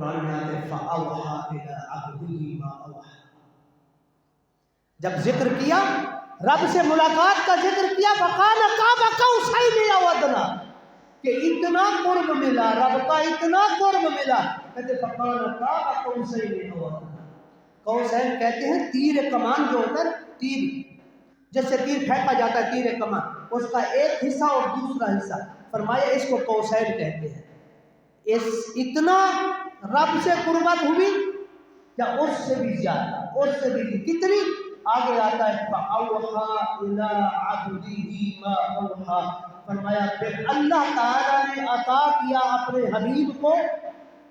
قرآن میں آتے فَأَوْحَى إِلَىٰ عَبْدِهِ مَا أَوْحَىٰ. جب ذکر کیا رب سے ملاقات کا ذکر کیا فَقَالَ قَابَ قَوْسَيْنِ أَوْ أَدْنَىٰ کہ اتنا قرب ملا، رب کا اتنا قرب ملا. کہتے فَقَالَ قَابَ قَوْسَيْنِ أَوْ أَدْنَىٰ. قوسین کہتے ہیں تیر کمان جو ہوتا ہے، تیر جیسے تیر پھینکا جاتا ہے، تیر کمان اس کا ایک حصہ اور دوسرا حصہ. فرمایا اس کو قوسین کہتے ہیں. اس اتنا رب سے قربت ہوئی یا اس سے بھی زیادہ، اس سے بھی کتنی؟ آگے آتا ہے فَأَوْحَىٰ إِلَىٰ عَبْدِهِ مَا أَوْحَىٰ. فرمایا پھر اللہ تعالیٰ نے عطا کیا اپنے حبیب کو.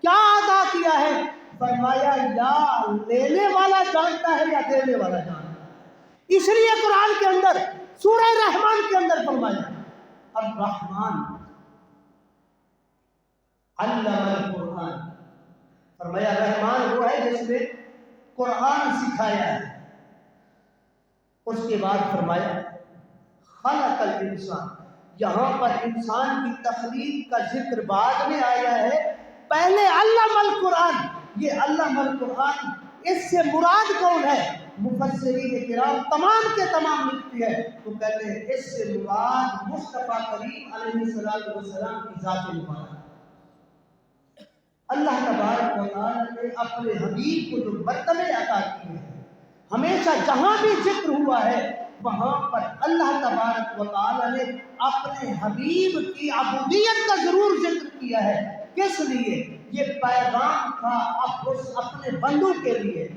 کیا عطا کیا ہے؟ فرمایا یا لینے والا جانتا ہے یا دینے والا جانتا ہے. اس لیے قرآن کے اندر سورہ رحمان کے اندر فرمایا الرحمن علم القرآن. فرمایا رحمان وہ ہے جس نے قرآن سکھایا ہے. اس کے بعد فرمایا خلق الانسان. یہاں پر انسان کی تخلیق کا ذکر بعد میں آیا ہے، پہلے علم القرآن. یہ علم القرآن اس سے مراد کون ہے؟ مفسرین کرام تمام کے تمام لکھتے ہیں تو کہتے ہیں اس سے مراد مصطفیٰ کریم علیہ السلام کی ذات مبارک. اللہ تبارک و تعالیٰ نے اپنے حبیب کو جو مرتبے عطا کیے ہیں، ہمیشہ جہاں بھی ذکر ہوا ہے وہاں پر اللہ تبارک و تعالیٰ نے اپنے حبیب کی عبودیت کا ضرور ذکر کیا ہے. کس لیے؟ یہ پیغام تھا اپنے بندوں کے لیے،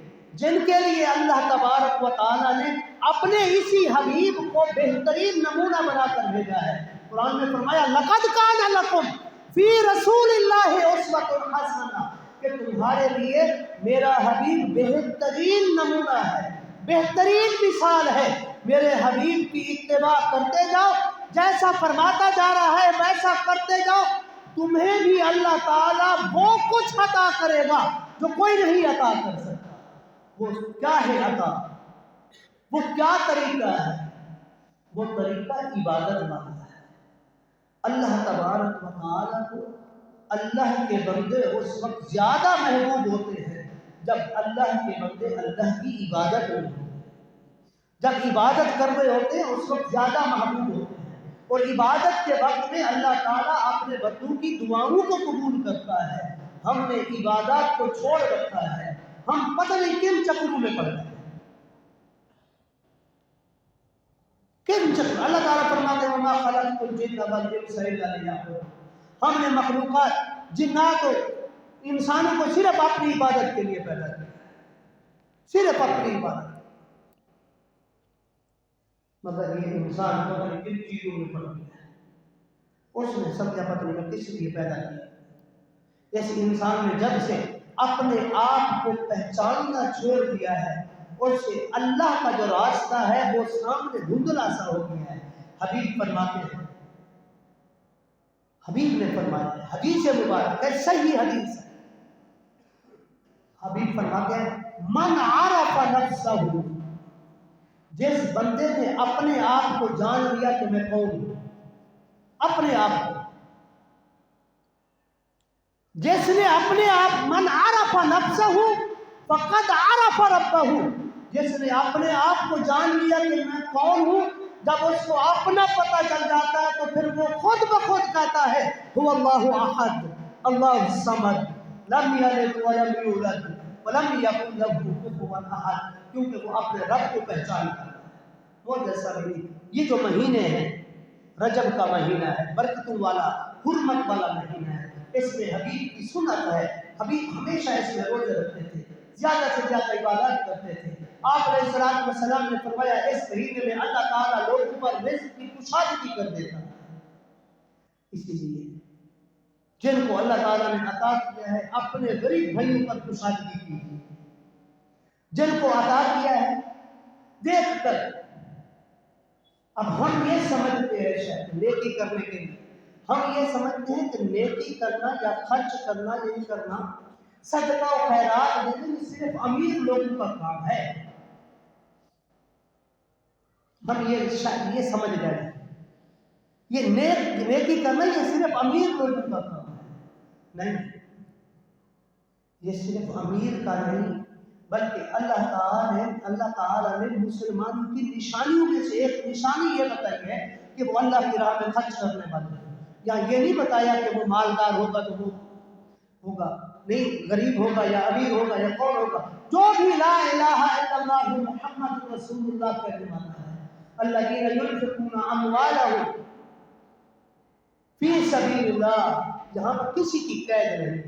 جن کے لیے اللہ تبارک و تعالیٰ نے اپنے اسی حبیب کو بہترین نمونہ بنا کر بھیجا ہے. قرآن میں فرمایا لَقَدْ كَانَ لَكُمْ فِي رَسُولِ اللَّهِ أُسْوَةٌ حَسَنَةٌ کہ تمہارے لیے میرا حبیب بہترین نمونہ ہے، بہترین مثال ہے. میرے حبیب کی اتباع کرتے جاؤ، جیسا فرماتا جا رہا ہے ویسا کرتے جاؤ، تمہیں بھی اللہ تعالیٰ وہ کچھ عطا کرے گا جو کوئی نہیں عطا کر سکتا. وہ کیا ہے عطا؟ وہ کیا طریقہ ہے؟ وہ طریقہ عبادت والا ہے. اللہ تبارک و تعالیٰ کو اللہ کے بندے اس وقت زیادہ محبوب ہوتے ہیں جب اللہ کے بندے اللہ کی عبادت میں ہوتے ہیں. جب عبادت کر رہے ہوتے ہیں اس وقت زیادہ محبوب ہوتے ہیں. اور عبادت کے وقت میں اللہ تعالیٰ اپنے بندوں کی دعاؤں کو قبول کرتا ہے. ہم نے عبادات کو چھوڑ رکھا ہے، ہم پتہ نہیں کن چکروں میں پڑ گئے. کن چکر؟ اللہ تعالیٰ فرماتے ہیں وَمَا خَلَقْتُ الْجِنَّ وَالْإِنسَ إِلَّا لِيَعْبُدُونِ. ہم نے مخلوقات جنات و انسانوں کو صرف اپنی عبادت کے لیے پیدا کیا، صرف اپنی عبادت. مگر یہ انسان پتہ نہیں کن چیزوں میں پڑ گیا ہے. اس نے سمجھا پتہ نہیں میں کس لیے پیدا کیا. اس انسان نے جب سے اپنے آپ کو پہچاننا چھوڑ دیا ہے، اس سے اللہ کا جو راستہ ہے وہ سامنے دھندلا سا ہو گیا ہے. حبیب فرماتے ہیں، حبیب نے فرمایا ہے، حدیث مبارک ہے، صحیح حدیث ہے. حبیب فرماتے ہیں من عرف نفسہ، جس بندے نے اپنے آپ کو جان لیا کہ میں کون ہوں، اپنے آپ کو، جس نے اپنے آپ من عرف نفسہ فقد عرف ربہ، جس نے اپنے آپ کو جان لیا کہ میں کون ہوں، جب اس کو اپنا پتہ چل جاتا ہے تو پھر وہ خود بخود کہتا ہے هو اللہ احد اللہ الصمد لم یلد ولم یولد ولم یکن له کفوا احد، کیونکہ وہ اپنے رب کو پہچانتا ہے. وہ جیسا نہیں. یہ جو مہینے ہیں، رجب کا مہینہ ہے، برکتوں والا حرمت والا مہینہ ہے، اس میں حبیب کی سنت ہے. حبیب ہمیشہ اس میں روزے رکھتے تھے، زیادہ سے زیادہ عبادات کرتے تھے. آپ علیہ الصلوۃ والسلام نے فرمایا اس مہینے میں اللہ تعالیٰ لوگوں پر رزق کی کشادگی کر دیتا ہے. اسی لیے جن کو اللہ تعالیٰ نے عطا کیا ہے اپنے غریب بھائیوں پر کشادگی کی، جن کو عطا کیا ہے دیکھ کر. اب ہم یہ سمجھتے ہیں شاید نیکی کرنے کے لیے ہم یہ سمجھتے ہیں کہ نیکی کرنا یا خرچ کرنا یہ کرنا صدقہ و خیرات دینا یہ صرف امیر لوگوں کا کام ہے. ہم یہ سمجھ گئے ہیں یہ نیکی کرنا یہ صرف امیر لوگوں کا کام ہے. نہیں، یہ صرف امیر کا نہیں بلکہ اللہ تعالیٰ نے مسلمان کی نشانیوں میں سے ایک نشانی یہ بتائی ہے کہ وہ اللہ کی راہ میں خرچ کرنے والے ہیں. یا یہ نہیں بتایا کہ وہ مالدار ہوگا تو وہ ہوگا نہیں، غریب ہوگا یا امیر ہوگا یا کون ہوگا، جو بھی لا الہ الا اللہ محمد رسول اللہ کہنے والا ہے. الذین ينفقون اموالهم فی سبیل اللہ، جہاں پر کسی کی قید نہیں،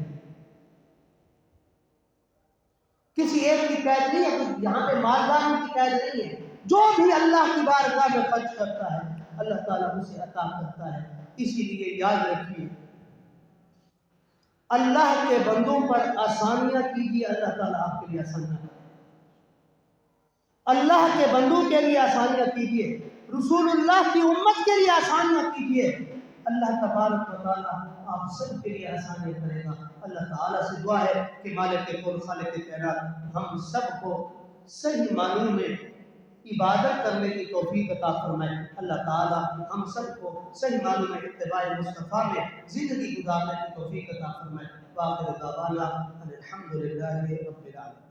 کسی ایک کی قید نہیں ہے، یہاں پہ مالداروں کی قید نہیں ہے. جو بھی اللہ کی بارگاہ میں خرچ کرتا ہے اللہ تعالیٰ اسے عطا کرتا ہے. اسی لیے یاد رکھیے اللہ کے بندوں پر آسانیاں کیجیے، اللہ تعالیٰ آپ کے لیے آسانیاں کرے. اللہ کے بندوں کے لیے آسانیاں کیجیے، رسول اللہ کی امت کے لیے آسانیاں کیجیے، اللہ تبارک و تعالیٰ آپ سب کے لیے آسانیاں کرے گا. اللہ تعالیٰ سے دعا ہے کہ مالک کل خالق کائنات ہم سب کو صحیح معنوں میں عبادت کرنے کی توفیق عطا فرمائے. اللہ تعالیٰ ہم سب کو صحیح معنوں میں اتباع مصطفیٰ میں زندگی گزارنے کی توفیق عطا فرمائے. وآخر دعوانا ان الحمد للہ رب العالمین.